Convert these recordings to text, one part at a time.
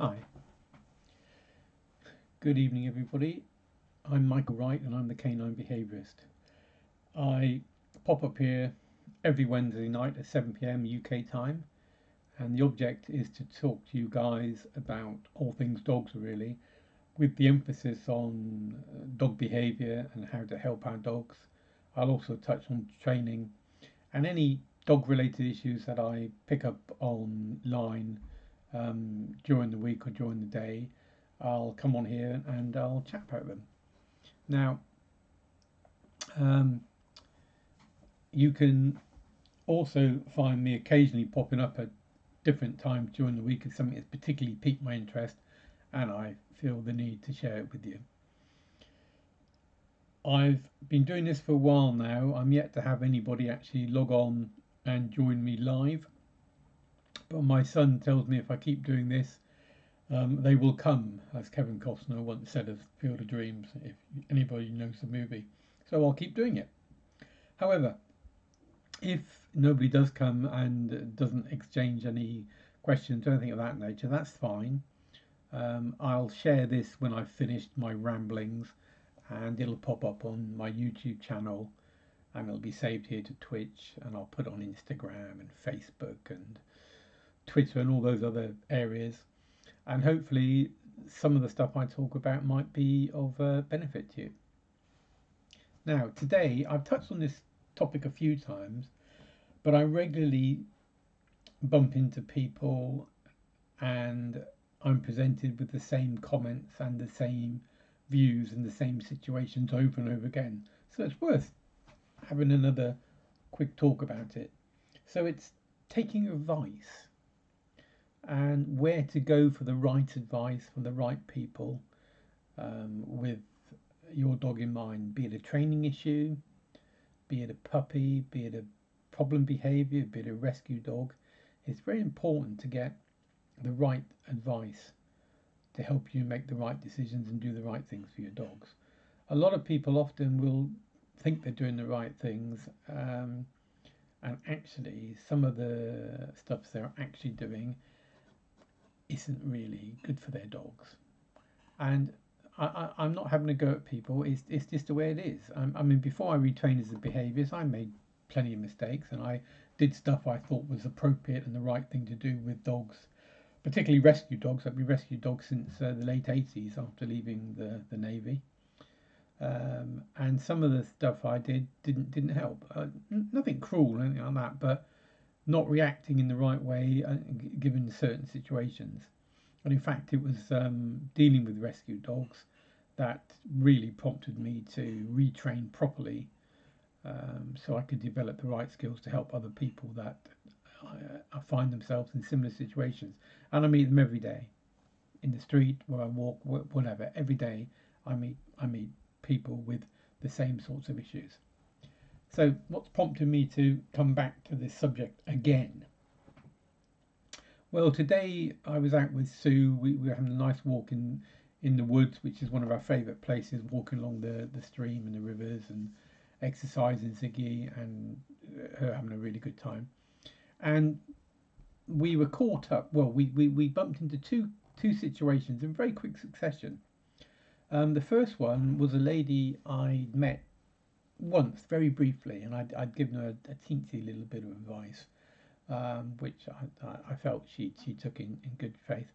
Hi, good evening, everybody. I'm Michael Wright and I'm the Canine Behaviourist. I pop up here every Wednesday night at 7 pm UK time, and the object is to talk to you guys about all things dogs, really, with the emphasis on dog behaviour and how to help our dogs. I'll also touch on training and any dog related issues that I pick up online during the week or during the day. I'll come on here and I'll chat about them. Now, um, you can also find me occasionally popping up at different times during the week if something has particularly piqued my interest and I feel the need to share it with you. I've been doing this for a while now. I'm yet to have anybody actually log on and join me live, but my son tells me if I keep doing this, they will come, as Kevin Costner once said of Field of Dreams, if anybody knows the movie. So I'll keep doing it. However, if nobody does come and doesn't exchange any questions or anything of that nature, that's fine. I'll share this when I've finished my ramblings and it'll pop up on my YouTube channel and it'll be saved here to Twitch and I'll put it on Instagram and Facebook and Twitter and all those other areas. And hopefully, some of the stuff I talk about might be of benefit to you. Now, today I've touched on this topic a few times, but I regularly bump into people and I'm presented with the same comments and the same views and the same situations over and over again. So it's worth having another quick talk about it. So it's taking advice and where to go for the right advice from the right people with your dog in mind, be it a training issue, be it a puppy, be it a problem behavior, be it a rescue dog. It's very important to get the right advice to help you make the right decisions and do the right things for your dogs. A lot of people often will think they're doing the right things, and actually, some of the stuff they're actually doing isn't really good for their dogs. And I'm not having to go at people. It's just the way it is. I mean, before I retrained as a behaviourist, I made plenty of mistakes, and I did stuff I thought was appropriate and the right thing to do with dogs, particularly rescue dogs. I've been rescue dogs since the late '80s after leaving the Navy. And some of the stuff I did didn't help. Nothing cruel or anything like that, but not reacting in the right way given certain situations. And in fact, it was dealing with rescue dogs that really prompted me to retrain properly, so I could develop the right skills to help other people that find themselves in similar situations. And I meet them every day in the street, where I walk, whatever. Every day, I meet people with the same sorts of issues. So, what's prompted me to come back to this subject again? Well, today I was out with Sue. We were having a nice walk in the woods, which is one of our favourite places, walking along the stream and the rivers and exercising Ziggy and her having a really good time. And we were caught up, well, we bumped into two situations in very quick succession. The first one was a lady I'd met once, very briefly, and I'd given her a teensy little bit of advice, which I felt she took in good faith.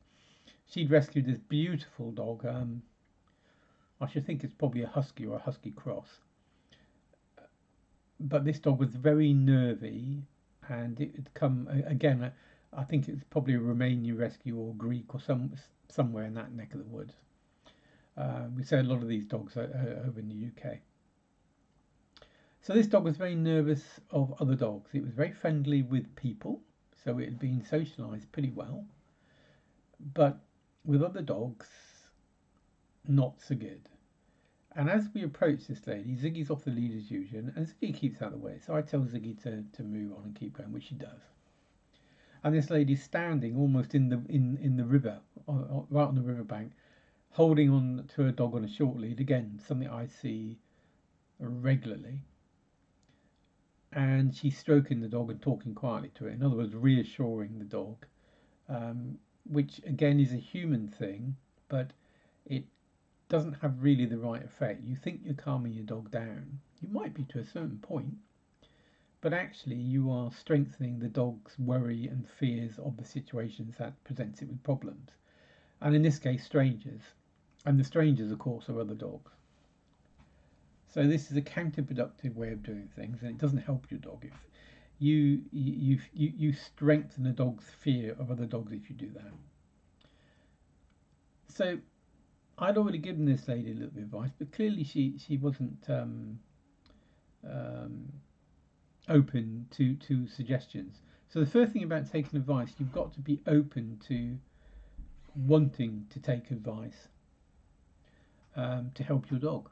She'd rescued this beautiful dog. I should think it's probably a husky or a husky cross. But this dog was very nervy, and it had come again. I think it was probably a Romanian rescue or Greek or somewhere in that neck of the woods. We say a lot of these dogs over in the UK. So this dog was very nervous of other dogs. It was very friendly with people, so it had been socialised pretty well. But with other dogs, not so good. And as we approach this lady, Ziggy's off the lead as usual, and Ziggy keeps out of the way. So I tell Ziggy to move on and keep going, which she does. And this lady's standing almost in the river, right on the riverbank, holding on to her dog on a short lead. Again, something I see regularly. And she's stroking the dog and talking quietly to it. In other words, reassuring the dog. which again is a human thing, but it doesn't have really the right effect. You think you're calming your dog down. You might be to a certain point, but actually you are strengthening the dog's worry and fears of the situations that presents it with problems. And in this case, strangers. And the strangers, of course, are other dogs. So this is a counterproductive way of doing things, and it doesn't help your dog. If you strengthen a dog's fear of other dogs if you do that. So I'd already given this lady a little bit of advice, but clearly she wasn't um, open to suggestions. So the first thing about taking advice, you've got to be open to wanting to take advice to help your dog.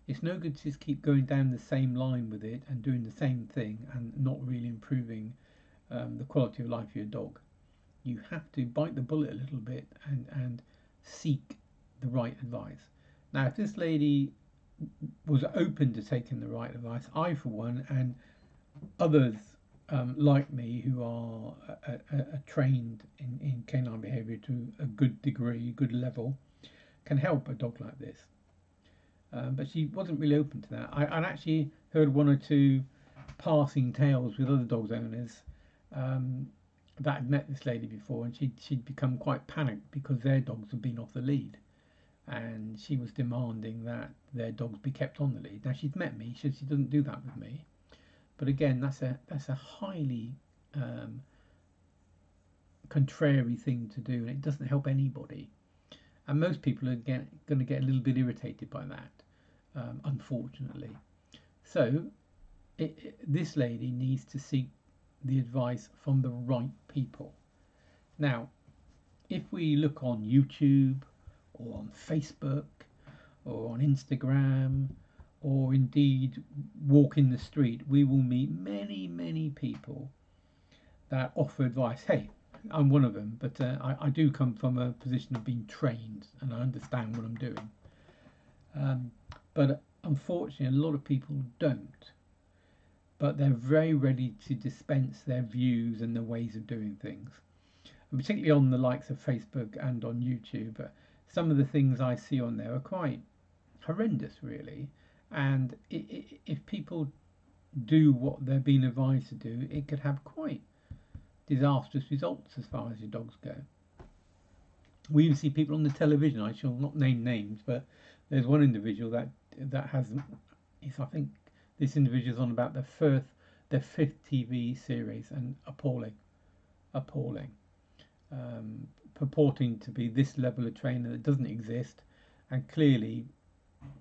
It's no good to just keep going down the same line with it and doing the same thing and not really improving the quality of life of your dog. You have to bite the bullet a little bit and seek the right advice. Now, if this lady was open to taking the right advice, I, for one, and others like me who are trained in canine behaviour to a good degree, good level, can help a dog like this. But she wasn't really open to that. I'd actually heard one or two passing tales with other dog owners that had met this lady before, and she'd become quite panicked because their dogs had been off the lead, and she was demanding that their dogs be kept on the lead. Now she's met me; she doesn't do that with me, but again, that's a highly contrary thing to do, and it doesn't help anybody. And most people are going to get a little bit irritated by that, unfortunately. So this lady needs to seek the advice from the right people. Now, if we look on YouTube or on Facebook or on Instagram or indeed walk in the street, we will meet many people that offer advice. Hey, I'm one of them, but I do come from a position of being trained and I understand what I'm doing. But unfortunately, a lot of people don't. But they're very ready to dispense their views and their ways of doing things. And particularly on the likes of Facebook and on YouTube, some of the things I see on there are quite horrendous, really. And if people do what they're being advised to do, it could have quite disastrous results as far as your dogs go. We even see people on the television. I shall not name names, but there's one individual that has, I think this individual's on about their fifth TV series, and appalling, purporting to be this level of trainer that doesn't exist, and clearly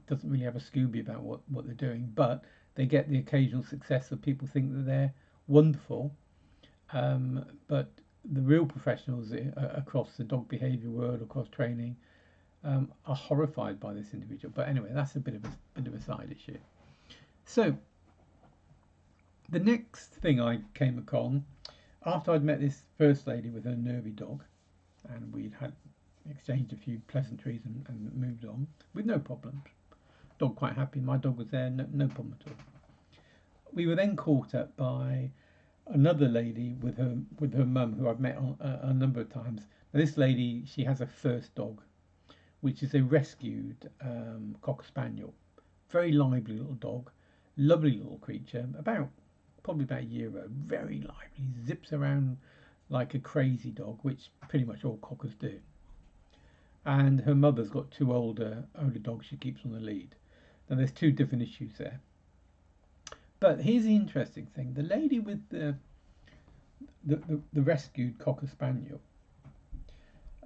doesn't really have a Scooby about what they're doing, but they get the occasional success that people think that they're wonderful. But the real professionals across the dog behaviour world, across training, are horrified by this individual. But anyway, that's a bit of a side issue. So the next thing I came upon after I'd met this first lady with her nervy dog, and we'd had exchanged a few pleasantries and moved on with no problems. Dog quite happy. My dog was there, no problem at all. We were then caught up by another lady with her mum, who I've met a number of times. Now, this lady, she has a first dog, which is a rescued cocker spaniel, very lively little dog, lovely little creature, probably about a year old, very lively, zips around like a crazy dog, which pretty much all cockers do. And her mother's got two older dogs she keeps on the lead. Now there's two different issues there. But here's the interesting thing: the lady with the rescued cocker spaniel.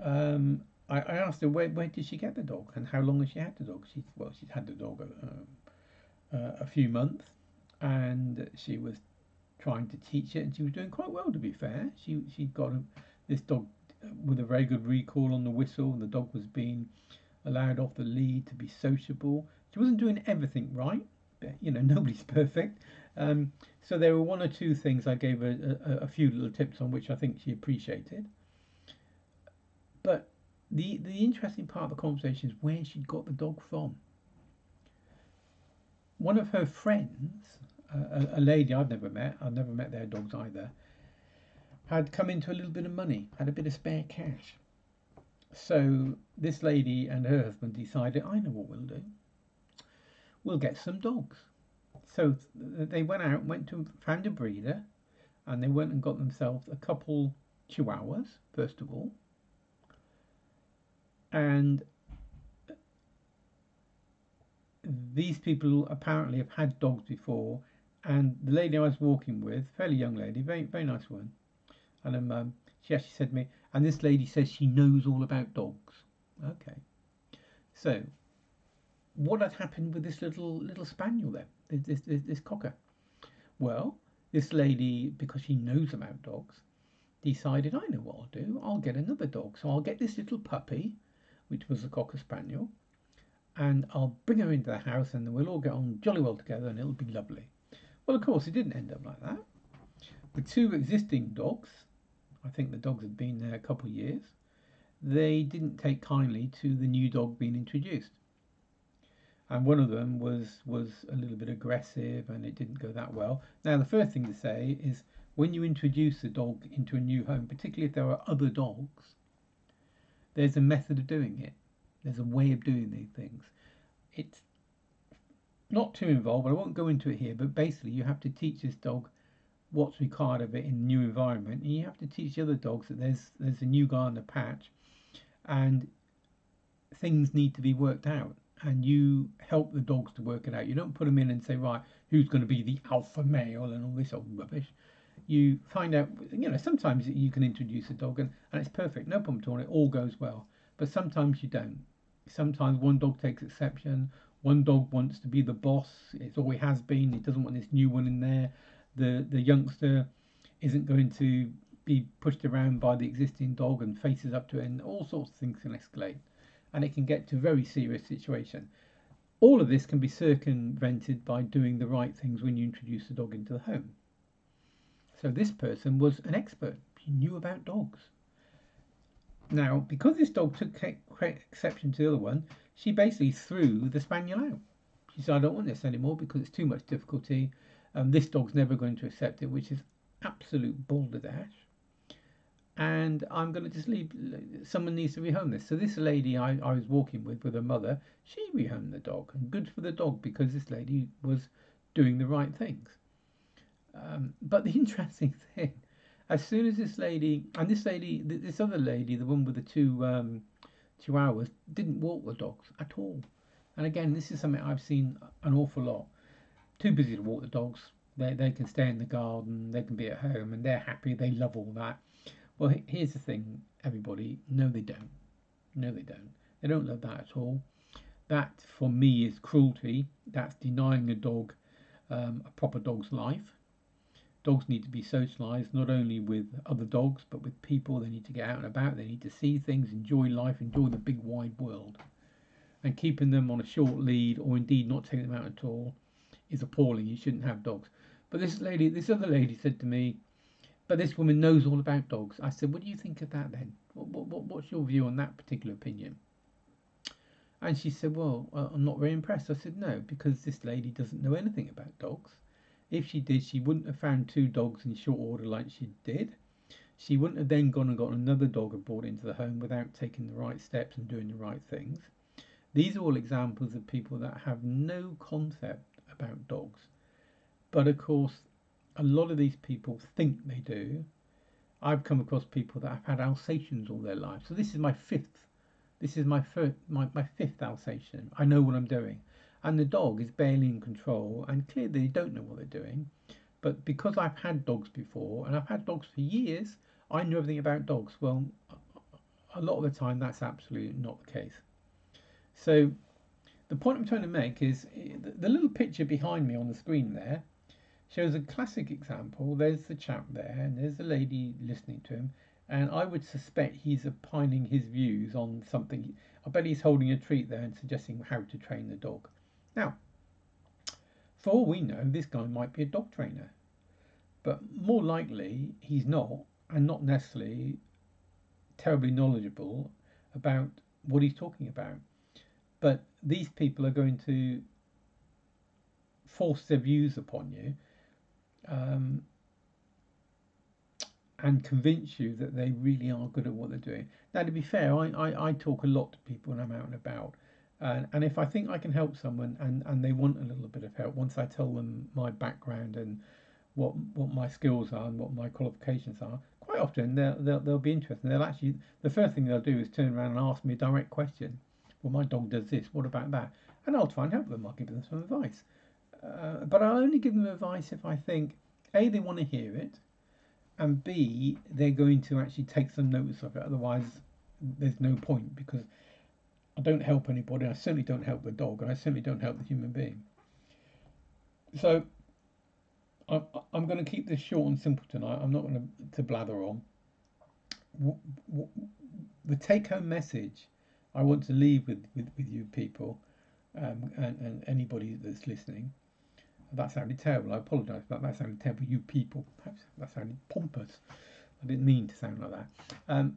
I asked her where did she get the dog and how long has she had the dog. She'd had the dog a few months, and she was trying to teach it, and she was doing quite well, to be fair. She'd got this dog with a very good recall on the whistle, and the dog was being allowed off the lead to be sociable. She wasn't doing everything right, but nobody's perfect. So there were one or two things I gave her a few little tips on, which I think she appreciated. But the interesting part of the conversation is where she'd got the dog from. One of her friends, a lady I've never met their dogs either, had come into a little bit of money, had a bit of spare cash. So this lady and her husband decided, I know what we'll do. We'll get some dogs. So they found a breeder, and they went and got themselves a couple chihuahuas, first of all. And these people apparently have had dogs before. And the lady I was walking with, fairly young lady, very, very nice woman, and she actually said to me, and this lady says she knows all about dogs. Okay. So, what had happened with this little spaniel then? This cocker? Well, this lady, because she knows about dogs, decided, I know what I'll do. I'll get another dog. So I'll get this little puppy, which was a cocker spaniel, and I'll bring her into the house, and we'll all get on jolly well together, and it'll be lovely. Well, of course, it didn't end up like that. The two existing dogs, I think the dogs had been there a couple of years, they didn't take kindly to the new dog being introduced. And one of them was a little bit aggressive, and it didn't go that well. Now, the first thing to say is when you introduce a dog into a new home, particularly if there are other dogs, there's a method of doing it. There's a way of doing these things. It's not too involved, but I won't go into it here. But basically, you have to teach this dog what's required of it in a new environment, and you have to teach the other dogs that there's a new guy on the patch, and things need to be worked out. And you help the dogs to work it out. You don't put them in and say, right, who's going to be the alpha male and all this old rubbish. You find out, sometimes you can introduce a dog and it's perfect, no problem at all, it all goes well. But sometimes you don't. Sometimes one dog takes exception. One dog wants to be the boss. It always has been. He doesn't want this new one in there. The youngster isn't going to be pushed around by the existing dog and faces up to it, and all sorts of things can escalate, and it can get to a very serious situation. All of this can be circumvented by doing the right things when you introduce a dog into the home. So this person was an expert. He knew about dogs. Now, because this dog took exception to the other one, she basically threw the spaniel out. She said, I don't want this anymore because it's too much difficulty. This dog's never going to accept it, which is absolute balderdash. And I'm going to just leave. Someone needs to rehome this. So this lady I was walking with her mother, she rehomed the dog, and good for the dog because this lady was doing the right things. But the interesting thing, as soon as this other lady, the one with the two chihuahuas, didn't walk the dogs at all. And again, this is something I've seen an awful lot. Too busy to walk the dogs. They can stay in the garden, they can be at home, and they're happy. They love all that. Well, here's the thing, everybody. No, they don't. No, they don't. They don't love that at all. That, for me, is cruelty. That's denying a dog a proper dog's life. Dogs need to be socialised, not only with other dogs, but with people. They need to get out and about. They need to see things, enjoy life, enjoy the big wide world. And keeping them on a short lead, or indeed not taking them out at all, is appalling. You shouldn't have dogs. But this other lady said to me, but this woman knows all about dogs. I said, what do you think of that then? What's your view on that particular opinion? And she said, well, I'm not very impressed. I said, no, because this lady doesn't know anything about dogs. If she did, she wouldn't have found two dogs in short order like she did. She wouldn't have then gone and got another dog and brought into the home without taking the right steps and doing the right things. These are all examples of people that have no concept about dogs. But of course, a lot of these people think they do. I've come across people that have had Alsatians all their life. So this is my fifth. This is my fifth Alsatian. I know what I'm doing. And the dog is barely in control, and clearly they don't know what they're doing. But because I've had dogs before, and I've had dogs for years, I know everything about dogs. Well, a lot of the time that's absolutely not the case. So the point I'm trying to make is the little picture behind me on the screen there shows a classic example. There's the chap there, and there's the lady listening to him, and I would suspect he's opining his views on something. I bet he's holding a treat there and suggesting how to train the dog. Now, for all we know, this guy might be a dog trainer, but more likely he's not, and not necessarily terribly knowledgeable about what he's talking about. But these people are going to force their views upon you, and convince you that they really are good at what they're doing. Now, to be fair, I talk a lot to people when I'm out and about. And if I think I can help someone and they want a little bit of help, once I tell them my background and what my skills are and what my qualifications are, quite often they'll be interested. They'll actually, the first thing they'll do is turn around and ask me a direct question. Well, my dog does this. What about that? And I'll try and help them. I'll give them some advice. But I'll only give them advice if I think A, they want to hear it, and B, they're going to actually take some notice of it. Otherwise, there's no point, because I don't help anybody. I certainly don't help the dog, and I certainly don't help the human being. So I'm going to keep this short and simple tonight. I'm not going to blather on. The take-home message I want to leave with you people, and anybody that's listening. That sounded terrible. I apologise for that. That sounded terrible. You people. That sounded pompous. I didn't mean to sound like that.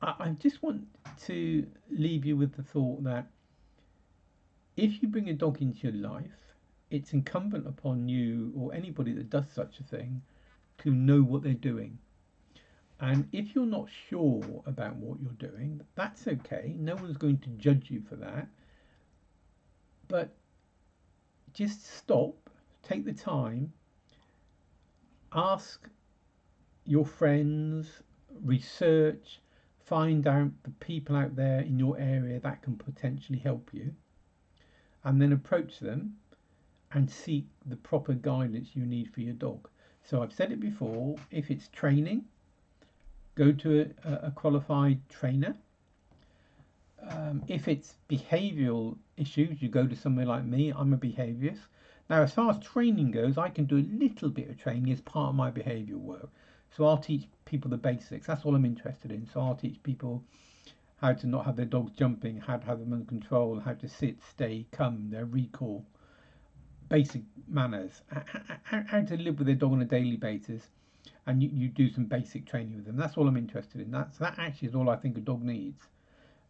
I just want to leave you with the thought that if you bring a dog into your life, it's incumbent upon you or anybody that does such a thing to know what they're doing. And if you're not sure about what you're doing, that's okay. No one's going to judge you for that. But just stop, take the time, ask your friends, research, find out the people out there in your area that can potentially help you, and then approach them and seek the proper guidance you need for your dog. So I've said it before, if it's training, go to a qualified trainer. If it's behavioural issues, you go to somewhere like me. I'm a behaviourist. Now, as far as training goes, I can do a little bit of training as part of my behavioural work. So I'll teach people the basics. That's all I'm interested in. So I'll teach people how to not have their dogs jumping, how to have them under control, how to sit, stay, come, their recall, basic manners, how to live with their dog on a daily basis. And you do some basic training with them. That's all I'm interested in. That actually is all I think a dog needs.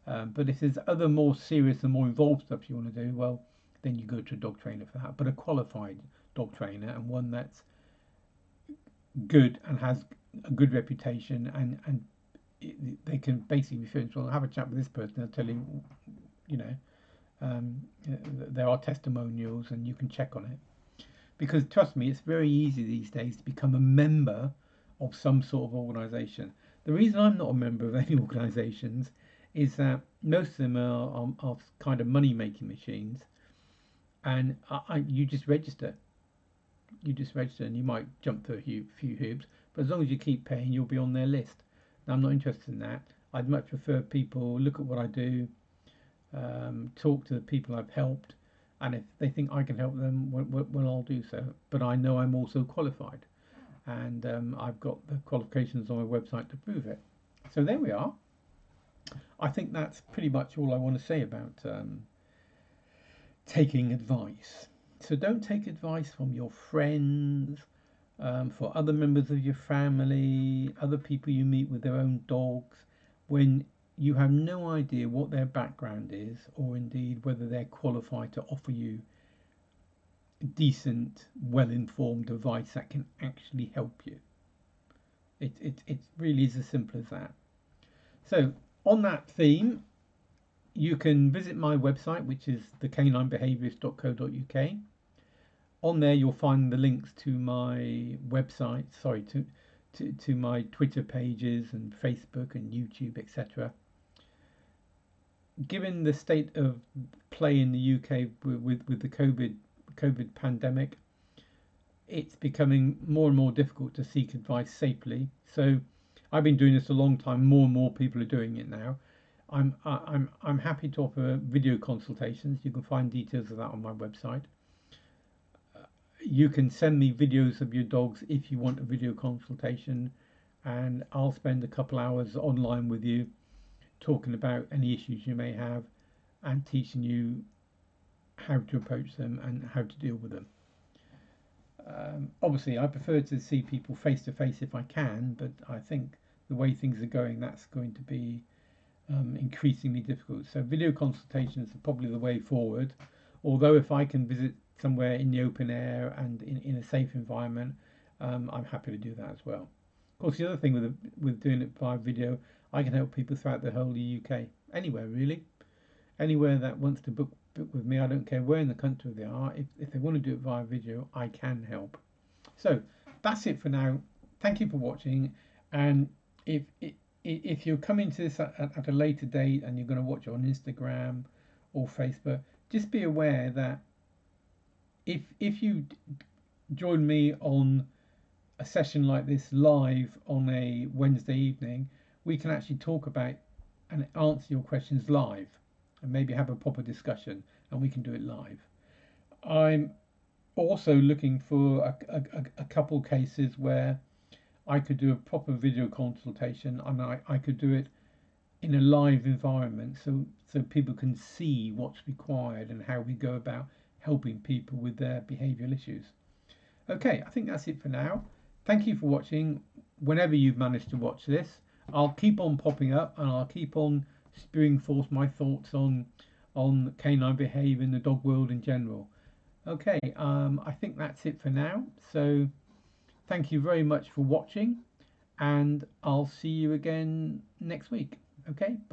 But if there's other more serious and more involved stuff you want to do, well, then you go to a dog trainer for that. But a qualified dog trainer, and one that's good and has a good reputation, and they can basically refer to, well, have a chat with this person. They'll tell you, there are testimonials, and you can check on it. Because trust me, it's very easy these days to become a member of some sort of organisation. The reason I'm not a member of any organisations is that most of them are kind of money making machines, and you just register. You just register, and you might jump through a few hoops, but as long as you keep paying, you'll be on their list. Now, I'm not interested in that. I'd much prefer people look at what I do, talk to the people I've helped, and if they think I can help them, well, I'll do so. But I know I'm also qualified, and I've got the qualifications on my website to prove it. So there we are. I think that's pretty much all I want to say about taking advice. So don't take advice from your friends, for other members of your family, other people you meet with their own dogs, when you have no idea what their background is, or indeed whether they're qualified to offer you decent, well-informed advice that can actually help you. It really is as simple as that. So on that theme, you can visit my website, which is thecaninebehaviourist.co.uk. On there, you'll find the links to my website, to my Twitter pages and Facebook and YouTube, etc. Given the state of play in the UK with the COVID pandemic, it's becoming more and more difficult to seek advice safely. So I've been doing this a long time. More and more people are doing it now. I'm happy to offer video consultations. You can find details of that on my website. You can send me videos of your dogs if you want a video consultation, and I'll spend a couple hours online with you talking about any issues you may have and teaching you how to approach them and how to deal with them. Obviously, I prefer to see people face to face if I can, but I think the way things are going, that's going to be increasingly difficult. So video consultations are probably the way forward. Although if I can visit somewhere in the open air and in a safe environment, I'm happy to do that as well. Of course, the other thing with doing it via video, I can help people throughout the whole of the UK, anywhere really, anywhere that wants to book with me. I don't care where in the country they are. If they want to do it via video, I can help. So that's it for now. Thank you for watching, and if if you're coming to this at a later date and you're going to watch it on Instagram or Facebook, just be aware that if you join me on a session like this live on a Wednesday evening, we can actually talk about and answer your questions live and maybe have a proper discussion, and we can do it live. I'm also looking for a couple cases where I could do a proper video consultation, and I could do it in a live environment so people can see what's required and how we go about helping people with their behavioral issues. Okay, I think that's it for now. Thank you for watching. Whenever you've managed to watch this, I'll keep on popping up and I'll keep on spewing forth my thoughts on canine behaviour in the dog world in general. Okay, I think that's it for now. So thank you very much for watching, and I'll see you again next week. Okay.